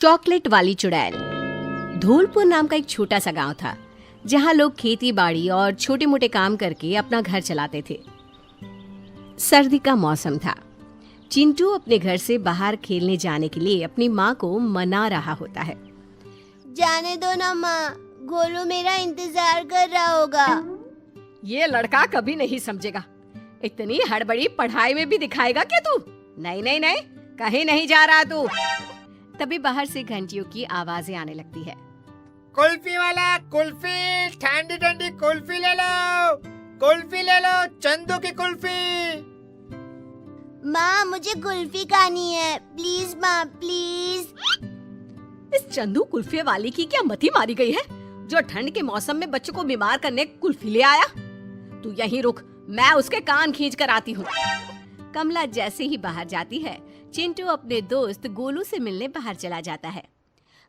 Chocolate वाली चुड़ैल। धौलपुर नाम का एक छोटा सा गांव था जहां लोग खेती बाड़ी और छोटे मोटे काम करके अपना घर चलाते थे। सर्दी का मौसम था। चिंटू अपने घर से बाहर खेलने जाने के लिए अपनी माँ को मना रहा होता है। जाने दो ना माँ, गोलू मेरा इंतजार कर रहा होगा। ये लड़का कभी नहीं समझेगा। इतनी हड़बड़ी पढ़ाई में भी दिखाएगा क्या तू? नहीं नहीं नहीं, कहीं नहीं जा रहा तू। तभी बाहर से घंटियों की आवाजें आने लगती है। कुल्फी वाला कुल्फी, ठंडी ठंडी कुल्फी ले लो, कुल्फी ले लो, चंदू की कुल्फी। माँ मुझे कुल्फी खानी है, प्लीज माँ प्लीज। इस चंदू कुल्फी वाली की क्या मती मारी गई है जो ठंड के मौसम में बच्चों को बीमार करने कुल्फी ले आया? तू यहीं रुक, मैं उसके कान खींच कर आती हूँ। कमला जैसे ही बाहर जाती है, चिंटू अपने दोस्त गोलू से मिलने बाहर चला जाता है।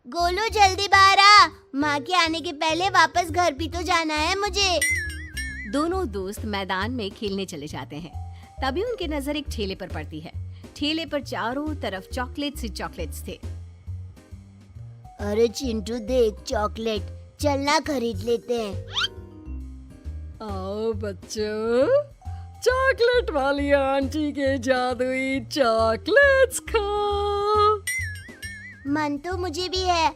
गोलू जल्दी बाहर आ, माँ के आने के पहले वापस घर भी तो जाना है मुझे। दोनों दोस्त मैदान में खेलने चले जाते हैं। तभी उनकी नजर एक ठेले पर पड़ती है। ठेले पर चारों तरफ चॉकलेट्स ही चॉकलेट्स थे। अरे चिंटू देख चॉकलेट, चलना खरीद लेते हैं। आओ बच्चों, चॉकलेट वाली आंटी के जादुई चॉकलेट्स खाओ। मन तो मुझे भी है,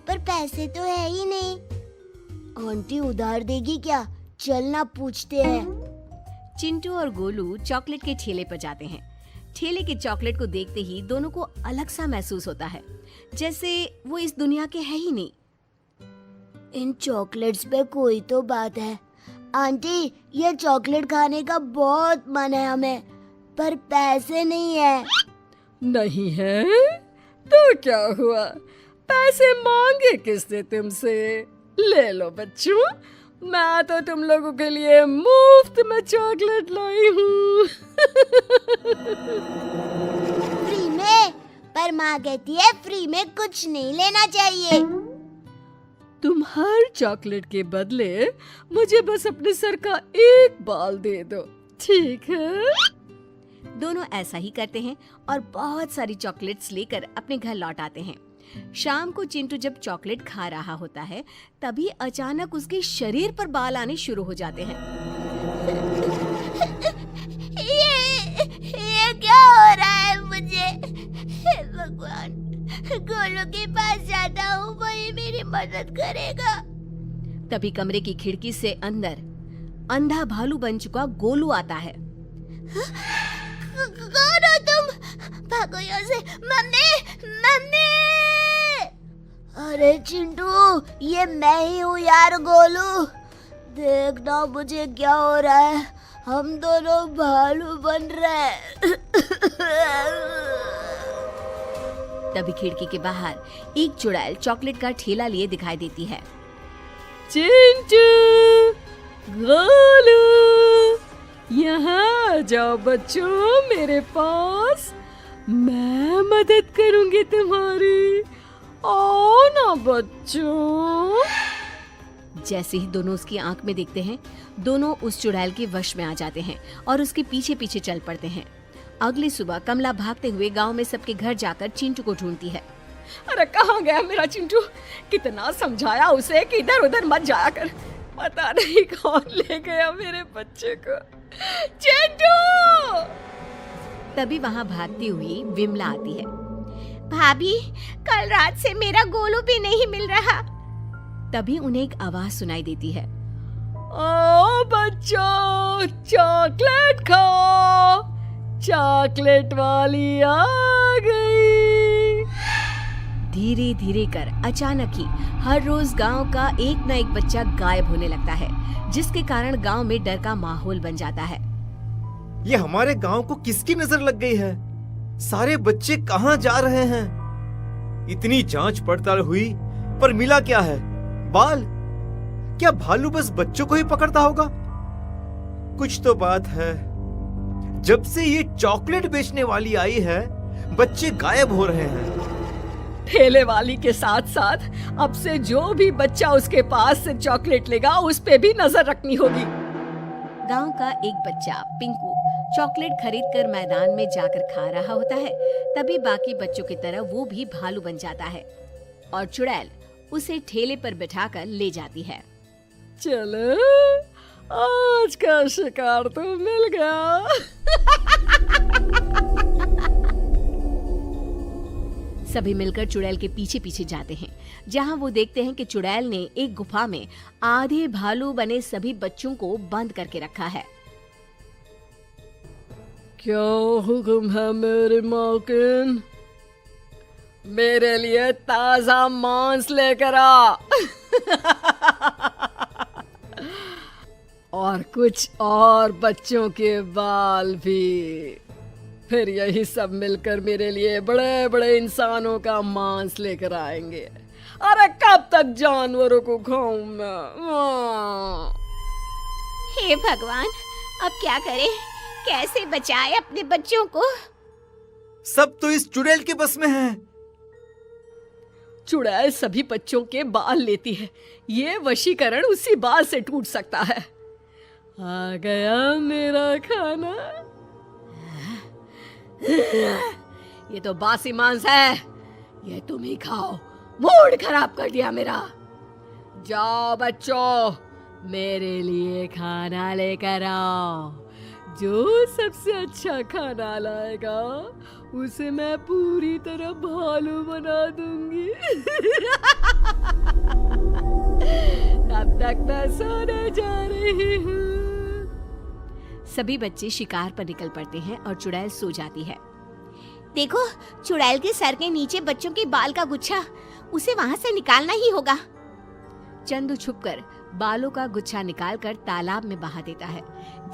पर पैसे तो है ही नहीं। आंटी उधार देगी क्या? चलना पूछते हैं। चिंटू और गोलू चॉकलेट के ठेले पर जाते हैं। ठेले के चॉकलेट को देखते ही दोनों को अलग सा महसूस होता है, जैसे वो इस दुनिया के है ही नहीं। इन चॉकलेट्स पे कोई तो बात है। आंटी ये चॉकलेट खाने का बहुत मन है हमें, पर पैसे नहीं है। नहीं है तो क्या हुआ? पैसे मांगे किसने तुमसे? ले लो बच्चों, मैं तो तुम लोगों के लिए मुफ्त में चॉकलेट लाई हूँ। फ्री में? पर माँ कहती है फ्री में कुछ नहीं लेना चाहिए। तुम हर चॉकलेट के बदले मुझे बस अपने सर का एक बाल दे दो, ठीक है? दोनों ऐसा ही करते हैं और बहुत सारी चॉकलेट्स लेकर अपने घर लौट आते हैं। शाम को चिंटू जब चॉकलेट खा रहा होता है, तभी अचानक उसके शरीर पर बाल आने शुरू हो जाते हैं। ये क्या हो रहा है मुझे? हे भगवान, गोलू के पास जाता हूँ, वही मेरी मदद करेगा। तभी कमरे की खिड़की से अंदर अंधा भालू बन चुका गोलू आता है। कौन हो तुम? भागो यहाँ से। Mummy mummy! अरे चिंटू, ये मैं ही हूँ यार गोलू। देखना मुझे क्या हो रहा है, हम दोनों भालू बन रहे हैं। तभी खिड़की के बाहर एक चुड़ैल चॉकलेट का ठेला लिए दिखाई देती है। चिंटू, गोलू, यहाँ जाओ बच्चों मेरे पास, मैं मदद करूंगी तुम्हारी। आओ ना बच्चों। जैसे ही दोनों उसकी आंख में देखते हैं, दोनों उस चुड़ैल के वश में आ जाते हैं और उसके पीछे पीछे चल पड़ते हैं। अगली सुबह कमला भागते हुए गांव में सबके घर जाकर चिंटू को ढूंढती है। अरे कहाँ गया मेरा चिंटू? कितना समझाया उसे कि इधर उधर मत जाया कर, पता नहीं कौन ले गया मेरे बच्चे को। चिंटू! तभी वहाँ भागती हुई विमला आती है। भाभी, कल रात से मेरा गोलू भी नहीं मिल रहा। तभी उन्हें एक आवाज सुनाई देती है। ओ बच्चों, चॉकलेट खाओ, चॉकलेट वाली आ गई। धीरे धीरे कर अचानक ही हर रोज गांव का एक न एक बच्चा गायब होने लगता है, जिसके कारण गांव में डर का माहौल बन जाता है। ये हमारे गांव को किसकी नजर लग गई है? सारे बच्चे कहाँ जा रहे हैं? इतनी जांच पड़ताल हुई पर मिला क्या है? बाल? क्या भालू बस बच्चों को ही पकड़ता होगा? कुछ तो बात है। जब से ये चॉकलेट बेचने वाली आई है, बच्चे गायब हो रहे हैं। ठेले वाली के साथ साथ अब से जो भी बच्चा उसके पास से चॉकलेट लेगा, उस पे भी नजर रखनी होगी। गांव का एक बच्चा पिंकू चॉकलेट खरीदकर मैदान में जाकर खा रहा होता है। तभी बाकी बच्चों की तरह वो भी भालू बन जाता है। और चुड़ैल उसे ठेले पर बिठाकर ले जाती है। चलो, आज का शिकार तो मिल गया। सभी मिलकर चुड़ैल के पीछे पीछे जाते हैं, जहां वो देखते हैं कि चुड़ैल ने एक गुफा में आधे भालू बने सभी बच्चों को बंद करके रखा है। क्या हुक्म है मेरे मालकिन? मेरे लिए ताजा मांस लेकर आ। और कुछ और बच्चों के बाल भी। फिर यही सब मिलकर मेरे लिए बड़े बड़े इंसानों का मांस लेकर आएंगे। अरे कब तक जानवरों को खाऊं मैं? हे भगवान, अब क्या करें? कैसे बचाए अपने बच्चों को? सब तो इस चुड़ैल के बस में है। चुड़ैल सभी बच्चों के बाल लेती है। ये वशीकरण उसी बाल से टूट सकता है। आ गया मेरा खाना। ये तो बासी मांस है, ये तुम ही खाओ। मूड खराब कर दिया मेरा। जाओ बच्चों, मेरे लिए खाना लेकर आओ। जो सबसे अच्छा खाना लाएगा उसे मैं पूरी तरह भालू बना दूंगी। तब तक मैं सोने जा रही हूँ। सभी बच्चे शिकार पर निकल पड़ते हैं और चुड़ैल सो जाती है। देखो, चुड़ैल के सर के नीचे बच्चों के बाल का गुच्छा, उसे वहाँ से निकालना ही होगा। चंदू छुपकर बालों का गुच्छा निकालकर तालाब में बहा देता है।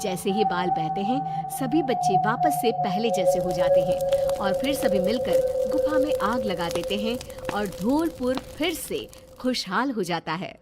जैसे ही बाल बहते हैं, सभी बच्चे वापस से पहले जैसे हो जाते हैं और फिर सभी मिलकर गुफा में आग लगा देते हैं और ढोलपुर फिर से खुशहाल हो जाता है।